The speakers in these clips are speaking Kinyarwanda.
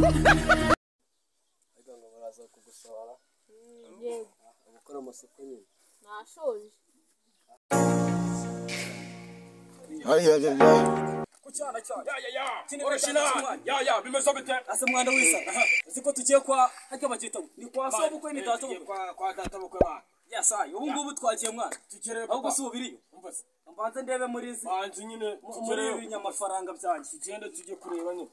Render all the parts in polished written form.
Ariko ngo baraza kugusohora. Yego. Gukora amasuku nyine. Nashoje. Kucyana cyane. Ya. Original. Ya. Bimeze bite? Ase mwana wisa. Ziko tugiye kwa hake bakita. Ni kwa sobo kwe ni data kwa data bukwe ba. Yes ayi. Ubu ngubu twagiye mwana. Tugere ahubwo subiriyo. Umvase. Mbanze ndebe muri izi. Banze nyine tugere ibinyamafaranga byanjye. Tugende tujye kureba nyine.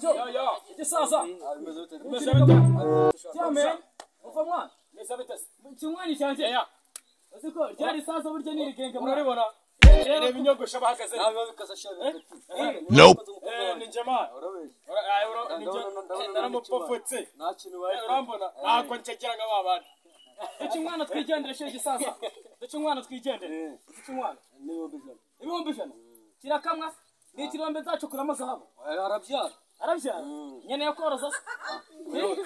Cyo. Ya. Igisaza. Bimeze bite? Cyame. Uva mwana. Bimeze bite? Kimwani cyanje. Ya. Uziko ryari saza buryo nirigenge murabibona. Reba inyogosha bahagaze. Nawe bikazashaka. Nope. Ni jamaa. Naramupofotse. Nta kintu bari. Urambona? Nako ncekeraga babana. Iki mwana twigendere sheje sasa. Iki mwana twigendere. Iki mwana. Ibihumbi ijana. Kirakamwa. Ni ikirombe zacukuramo zahabu. Arabyara. Nyeneye koroza. Uyo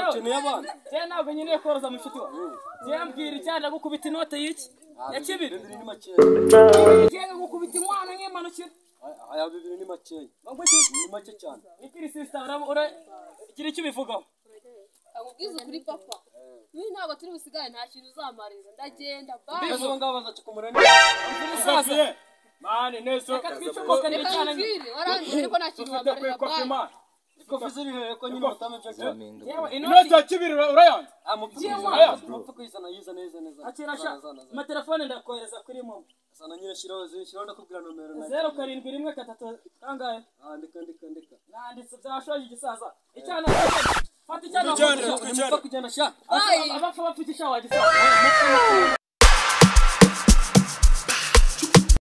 ukeneye abana. Ntabwo nyeneye koroza mushuti wa. Yambwira icyanda gukubita inote y'iki. Ya kibiri. Ni makeya. Cyanga gukubita umwana nk'imanukira. Aya bibiri ni makeya. Ni make cyane. Ikiri sister ura gira icyo bivugaho. Akubwiza kuri papa. Mimi ntabwo turi busigane nta kintu uzamariza. Ndagenda bye. Bivuga ngo bazaca kumurani. Sasa. Mane nezo. Katwicokoka ni cyane. Warangiye ariko nta kintu wamariza bye. Kofi ziri ko nyine batamenye. Yewe inote ya kibiri urayanze. Mupfa kuyizana yiza neza. Akira sha. Amatelefone ndakohereza kuri momo. Sana nyine shiraho ndakubwira nomero na 0713 kangahe? Ndika. Nanditse byashoje igisaza. Icyana. Fata icyana. Mupfa kugenda sha. Abapfa bafite ishawa gisaza.